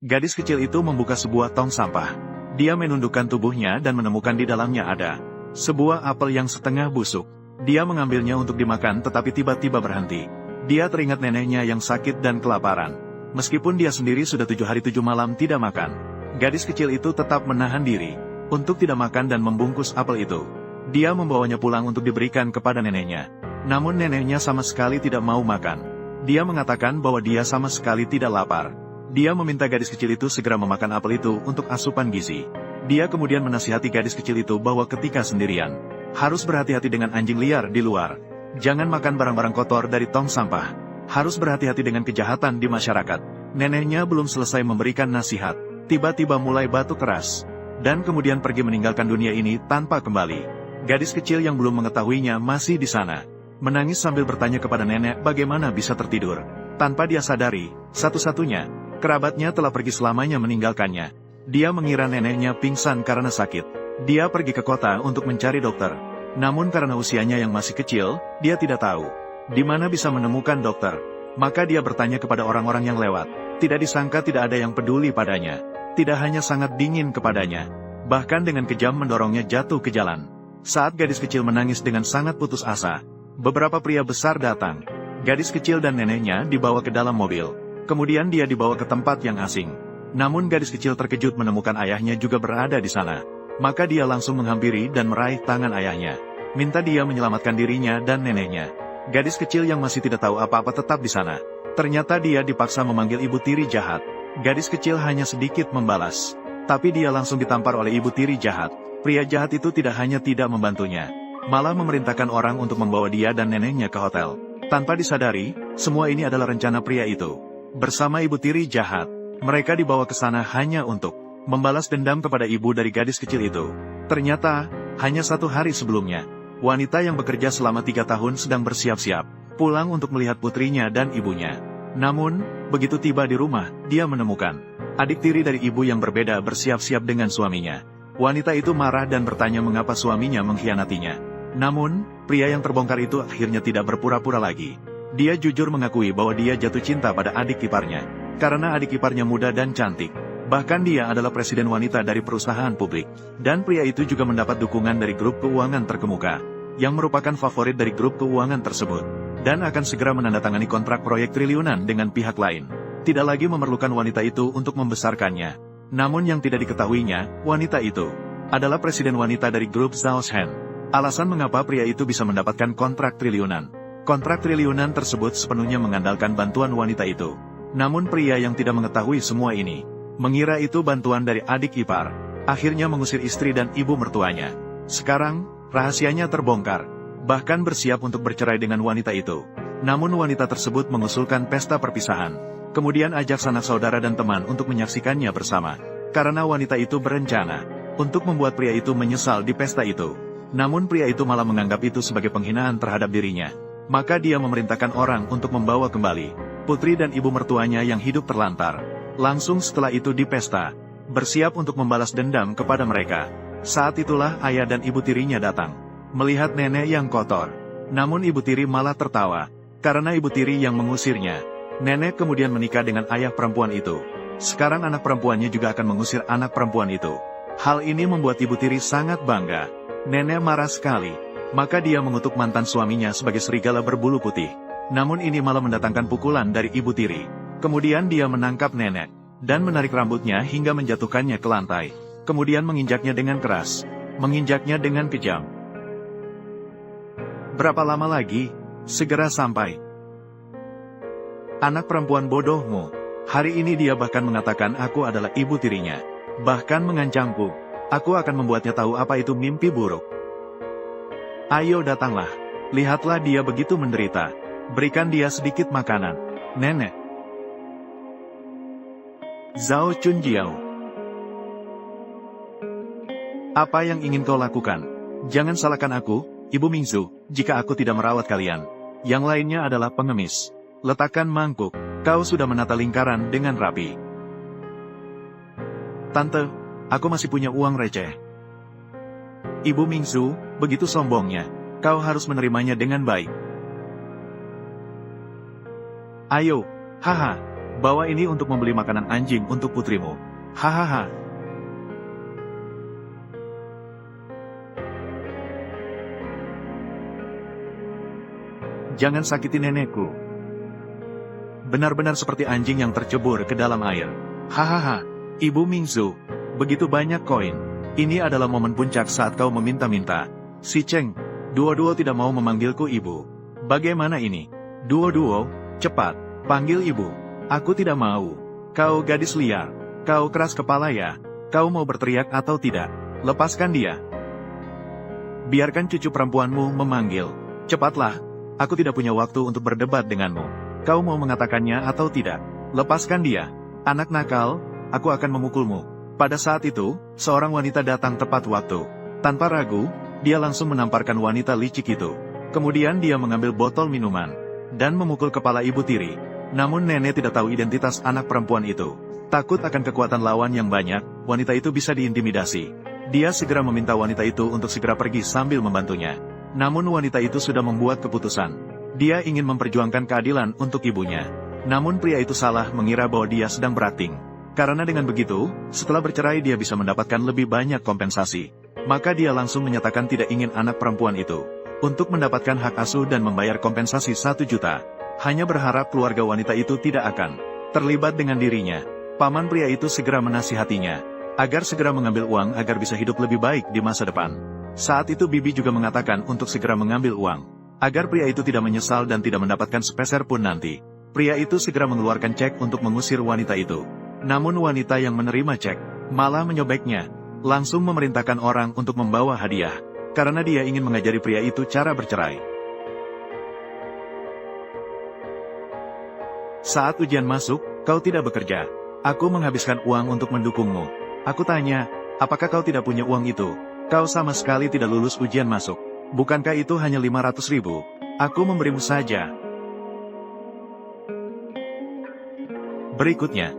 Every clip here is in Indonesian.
Gadis kecil itu membuka sebuah tong sampah. Dia menundukkan tubuhnya dan menemukan di dalamnya ada sebuah apel yang setengah busuk. Dia mengambilnya untuk dimakan tetapi tiba-tiba berhenti. Dia teringat neneknya yang sakit dan kelaparan. Meskipun dia sendiri sudah 7 hari 7 malam tidak makan, gadis kecil itu tetap menahan diri untuk tidak makan dan membungkus apel itu. Dia membawanya pulang untuk diberikan kepada neneknya. Namun neneknya sama sekali tidak mau makan. Dia mengatakan bahwa dia sama sekali tidak lapar. Dia meminta gadis kecil itu segera memakan apel itu untuk asupan gizi. Dia kemudian menasihati gadis kecil itu bahwa ketika sendirian, harus berhati-hati dengan anjing liar di luar. Jangan makan barang-barang kotor dari tong sampah. Harus berhati-hati dengan kejahatan di masyarakat. Neneknya belum selesai memberikan nasihat, tiba-tiba mulai batuk keras, dan kemudian pergi meninggalkan dunia ini tanpa kembali. Gadis kecil yang belum mengetahuinya masih di sana, menangis sambil bertanya kepada nenek bagaimana bisa tertidur. Tanpa dia sadari, satu-satunya kerabatnya telah pergi selamanya meninggalkannya. Dia mengira neneknya pingsan karena sakit. Dia pergi ke kota untuk mencari dokter. Namun karena usianya yang masih kecil, dia tidak tahu di mana bisa menemukan dokter. Maka dia bertanya kepada orang-orang yang lewat. Tidak disangka tidak ada yang peduli padanya. Tidak hanya sangat dingin kepadanya, bahkan dengan kejam mendorongnya jatuh ke jalan. Saat gadis kecil menangis dengan sangat putus asa, beberapa pria besar datang. Gadis kecil dan neneknya dibawa ke dalam mobil. Kemudian dia dibawa ke tempat yang asing. Namun gadis kecil terkejut menemukan ayahnya juga berada di sana. Maka dia langsung menghampiri dan meraih tangan ayahnya, minta dia menyelamatkan dirinya dan neneknya. Gadis kecil yang masih tidak tahu apa-apa tetap di sana. Ternyata dia dipaksa memanggil ibu tiri jahat. Gadis kecil hanya sedikit membalas, tapi dia langsung ditampar oleh ibu tiri jahat. Pria jahat itu tidak hanya tidak membantunya, malah memerintahkan orang untuk membawa dia dan neneknya ke hotel. Tanpa disadari, semua ini adalah rencana pria itu. Bersama ibu tiri jahat, mereka dibawa ke sana hanya untuk membalas dendam kepada ibu dari gadis kecil itu. Ternyata, hanya 1 hari sebelumnya, wanita yang bekerja selama 3 tahun sedang bersiap-siap pulang untuk melihat putrinya dan ibunya. Namun, begitu tiba di rumah, dia menemukan adik tiri dari ibu yang berbeda bersiap-siap dengan suaminya. Wanita itu marah dan bertanya mengapa suaminya mengkhianatinya. Namun, pria yang terbongkar itu akhirnya tidak berpura-pura lagi. Dia jujur mengakui bahwa dia jatuh cinta pada adik iparnya, karena adik iparnya muda dan cantik. Bahkan dia adalah presiden wanita dari perusahaan publik. Dan pria itu juga mendapat dukungan dari grup keuangan terkemuka, yang merupakan favorit dari grup keuangan tersebut, dan akan segera menandatangani kontrak proyek triliunan dengan pihak lain. Tidak lagi memerlukan wanita itu untuk membesarkannya. Namun yang tidak diketahuinya, wanita itu adalah presiden wanita dari grup Zhaoshan. Alasan mengapa pria itu bisa mendapatkan kontrak triliunan. Kontrak triliunan tersebut sepenuhnya mengandalkan bantuan wanita itu. Namun pria yang tidak mengetahui semua ini, mengira itu bantuan dari adik ipar, akhirnya mengusir istri dan ibu mertuanya. Sekarang, rahasianya terbongkar, bahkan bersiap untuk bercerai dengan wanita itu. Namun wanita tersebut mengusulkan pesta perpisahan, kemudian ajak sanak saudara dan teman untuk menyaksikannya bersama. Karena wanita itu berencana untuk membuat pria itu menyesal di pesta itu. Namun pria itu malah menganggap itu sebagai penghinaan terhadap dirinya. Maka dia memerintahkan orang untuk membawa kembali putri dan ibu mertuanya yang hidup terlantar. Langsung setelah itu di pesta, bersiap untuk membalas dendam kepada mereka. Saat itulah ayah dan ibu tirinya datang, melihat nenek yang kotor. Namun ibu tiri malah tertawa, karena ibu tiri yang mengusirnya. Nenek kemudian menikah dengan ayah perempuan itu. Sekarang anak perempuannya juga akan mengusir anak perempuan itu. Hal ini membuat ibu tiri sangat bangga. Nenek marah sekali. Maka dia mengutuk mantan suaminya sebagai serigala berbulu putih. Namun ini malah mendatangkan pukulan dari ibu tiri. Kemudian dia menangkap nenek, dan menarik rambutnya hingga menjatuhkannya ke lantai. Kemudian menginjaknya dengan keras, menginjaknya dengan kejam. Berapa lama lagi? Segera sampai. Anak perempuan bodohmu. Hari ini dia bahkan mengatakan aku adalah ibu tirinya. Bahkan mengancamku. Aku akan membuatnya tahu apa itu mimpi buruk. Ayo datanglah, lihatlah dia begitu menderita. Berikan dia sedikit makanan, nenek. Zhao Chunjiao. Apa yang ingin kau lakukan? Jangan salahkan aku, Ibu Mingzu, jika aku tidak merawat kalian. Yang lainnya adalah pengemis. Letakkan mangkuk, kau sudah menata lingkaran dengan rapi. Tante, aku masih punya uang receh. Ibu Mingzu, begitu sombongnya, kau harus menerimanya dengan baik. Ayo, haha, Bawa ini untuk membeli makanan anjing untuk putrimu. Hahaha. Jangan sakiti nenekku. Benar-benar seperti anjing yang tercebur ke dalam air. Hahaha. Ibu Mingzu, begitu banyak koin. Ini adalah momen puncak saat kau meminta-minta. Si Cheng, Duo-Duo tidak mau memanggilku ibu. Bagaimana ini? Duo-Duo, cepat, panggil ibu. Aku tidak mau. Kau gadis liar. Kau keras kepala ya. Kau mau berteriak atau tidak? Lepaskan dia. Biarkan cucu perempuanmu memanggil. Cepatlah. Aku tidak punya waktu untuk berdebat denganmu. Kau mau mengatakannya atau tidak? Lepaskan dia. Anak nakal, aku akan memukulmu. Pada saat itu, seorang wanita datang tepat waktu. Tanpa ragu, dia langsung menamparkan wanita licik itu. Kemudian dia mengambil botol minuman dan memukul kepala ibu tiri. Namun nenek tidak tahu identitas anak perempuan itu. Takut akan kekuatan lawan yang banyak, wanita itu bisa diintimidasi. Dia segera meminta wanita itu untuk segera pergi sambil membantunya. Namun wanita itu sudah membuat keputusan. Dia ingin memperjuangkan keadilan untuk ibunya. Namun pria itu salah mengira bahwa dia sedang berakting. Karena dengan begitu, setelah bercerai dia bisa mendapatkan lebih banyak kompensasi. Maka dia langsung menyatakan tidak ingin anak perempuan itu. Untuk mendapatkan hak asuh dan membayar kompensasi 1 juta. Hanya berharap keluarga wanita itu tidak akan terlibat dengan dirinya. Paman pria itu segera menasihatinya. Agar segera mengambil uang agar bisa hidup lebih baik di masa depan. Saat itu Bibi juga mengatakan untuk segera mengambil uang. Agar pria itu tidak menyesal dan tidak mendapatkan sepeser pun nanti. Pria itu segera mengeluarkan cek untuk mengusir wanita itu. Namun wanita yang menerima cek, malah menyobeknya. Langsung memerintahkan orang untuk membawa hadiah. Karena dia ingin mengajari pria itu cara bercerai. Saat ujian masuk, kau tidak bekerja. Aku menghabiskan uang untuk mendukungmu. Aku tanya, apakah kau tidak punya uang itu? Kau sama sekali tidak lulus ujian masuk. Bukankah itu hanya 500.000? Aku memberimu saja. Berikutnya.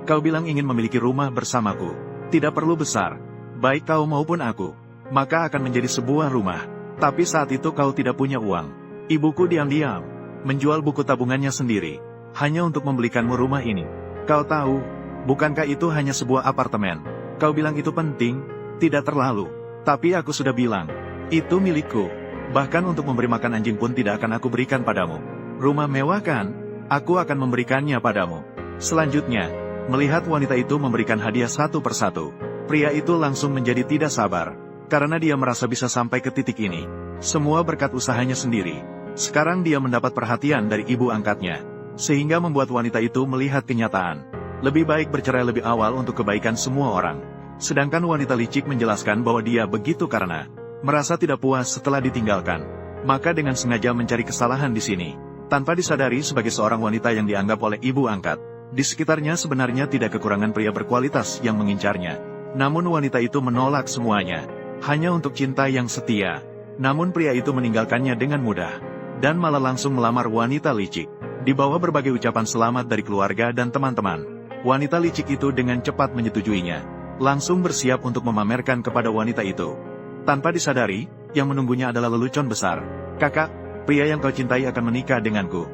Kau bilang ingin memiliki rumah bersamaku. Tidak perlu besar. Baik kau maupun aku. Maka akan menjadi sebuah rumah. Tapi saat itu kau tidak punya uang. Ibuku diam-diam menjual buku tabungannya sendiri. Hanya untuk membelikanmu rumah ini. Kau tahu, bukankah itu hanya sebuah apartemen? Kau bilang itu penting? Tidak terlalu. Tapi aku sudah bilang, itu milikku. Bahkan untuk memberi makan anjing pun tidak akan aku berikan padamu. Rumah mewah kan? Aku akan memberikannya padamu. Selanjutnya, melihat wanita itu memberikan hadiah satu persatu. Pria itu langsung menjadi tidak sabar. Karena dia merasa bisa sampai ke titik ini. Semua berkat usahanya sendiri. Sekarang dia mendapat perhatian dari ibu angkatnya. Sehingga membuat wanita itu melihat kenyataan. Lebih baik bercerai lebih awal untuk kebaikan semua orang. Sedangkan wanita licik menjelaskan bahwa dia begitu karena merasa tidak puas setelah ditinggalkan. Maka dengan sengaja mencari kesalahan di sini. Tanpa disadari sebagai seorang wanita yang dianggap oleh ibu angkat. Di sekitarnya sebenarnya tidak kekurangan pria berkualitas yang mengincarnya. Namun wanita itu menolak semuanya. Hanya untuk cinta yang setia. Namun pria itu meninggalkannya dengan mudah. Dan malah langsung melamar wanita licik. Di bawah berbagai ucapan selamat dari keluarga dan teman-teman. Wanita licik itu dengan cepat menyetujuinya. Langsung bersiap untuk memamerkan kepada wanita itu. Tanpa disadari, yang menunggunya adalah lelucon besar. Kakak, pria yang kau cintai akan menikah denganku.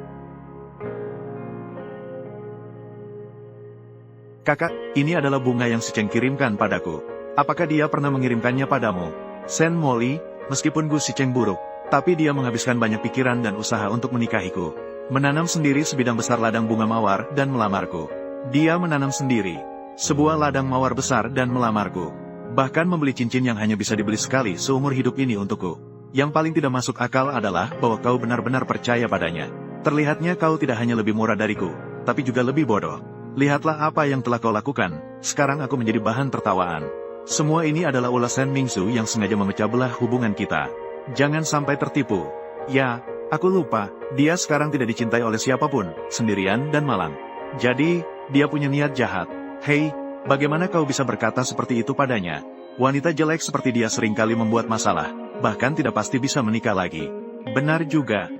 Kakak, ini adalah bunga yang si Cheng kirimkan padaku. Apakah dia pernah mengirimkannya padamu? Sen Molly, meskipun Gu si Cheng buruk, tapi dia menghabiskan banyak pikiran dan usaha untuk menikahiku. Menanam sendiri sebidang besar ladang bunga mawar dan melamarku. Dia menanam sendiri sebuah ladang mawar besar dan melamarku. Bahkan membeli cincin yang hanya bisa dibeli sekali seumur hidup ini untukku. Yang paling tidak masuk akal adalah bahwa kau benar-benar percaya padanya. Terlihatnya kau tidak hanya lebih murah dariku, tapi juga lebih bodoh. Lihatlah apa yang telah kau lakukan, sekarang aku menjadi bahan tertawaan. Semua ini adalah ulah Sen Mingsu yang sengaja memecah belah hubungan kita. Jangan sampai tertipu. Ya, aku lupa, dia sekarang tidak dicintai oleh siapapun, sendirian dan malang. Jadi, dia punya niat jahat. Hei, bagaimana kau bisa berkata seperti itu padanya? Wanita jelek seperti dia seringkali membuat masalah, bahkan tidak pasti bisa menikah lagi. Benar juga.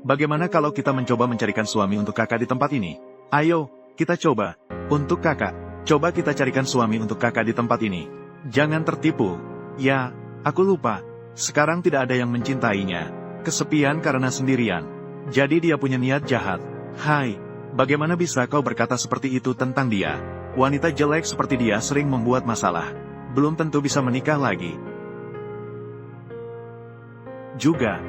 Bagaimana kalau kita mencoba mencarikan suami untuk kakak di tempat ini? Ayo, kita coba. Untuk kakak, coba kita carikan suami untuk kakak di tempat ini. Jangan tertipu. Ya, aku lupa. Sekarang tidak ada yang mencintainya. Kesepian karena sendirian. Jadi dia punya niat jahat. Hai, bagaimana bisa kau berkata seperti itu tentang dia? Wanita jelek seperti dia sering membuat masalah. Belum tentu bisa menikah lagi. Juga,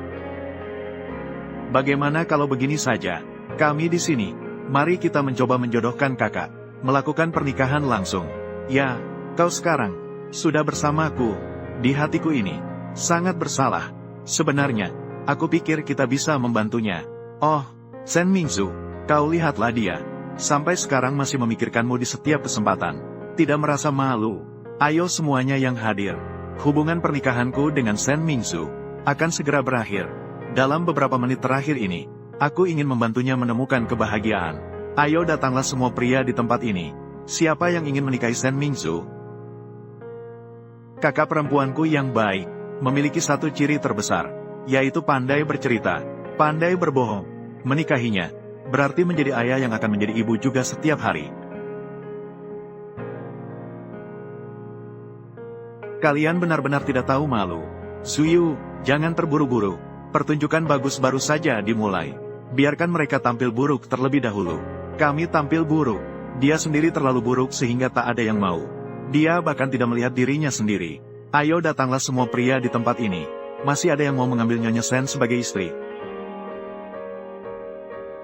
bagaimana kalau begini saja? Kami di sini. Mari kita mencoba menjodohkan kakak. Melakukan pernikahan langsung. Ya, kau sekarang sudah bersamaku. Di hatiku ini sangat bersalah. Sebenarnya, aku pikir kita bisa membantunya. Oh, Sen Mingzu, kau lihatlah dia. Sampai sekarang masih memikirkanmu di setiap kesempatan. Tidak merasa malu. Ayo semuanya yang hadir. Hubungan pernikahanku dengan Sen Mingzu akan segera berakhir. Dalam beberapa menit terakhir ini, aku ingin membantunya menemukan kebahagiaan. Ayo datanglah semua pria di tempat ini. Siapa yang ingin menikahi Sen Mingzu? Kakak perempuanku yang baik, memiliki satu ciri terbesar, yaitu pandai bercerita, pandai berbohong. Menikahinya berarti menjadi ayah yang akan menjadi ibu juga setiap hari. Kalian benar-benar tidak tahu malu. Suyu, jangan terburu-buru. Pertunjukan bagus baru saja dimulai. Biarkan mereka tampil buruk terlebih dahulu. Kami tampil buruk. Dia sendiri terlalu buruk sehingga tak ada yang mau. Dia bahkan tidak melihat dirinya sendiri. Ayo datanglah semua pria di tempat ini. Masih ada yang mau mengambil Nyonya Sen sebagai istri.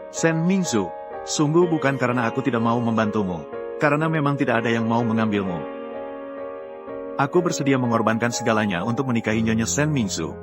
Sen Mingzu, sungguh bukan karena aku tidak mau membantumu. Karena memang tidak ada yang mau mengambilmu. Aku bersedia mengorbankan segalanya untuk menikahi Nyonya Sen Mingzu.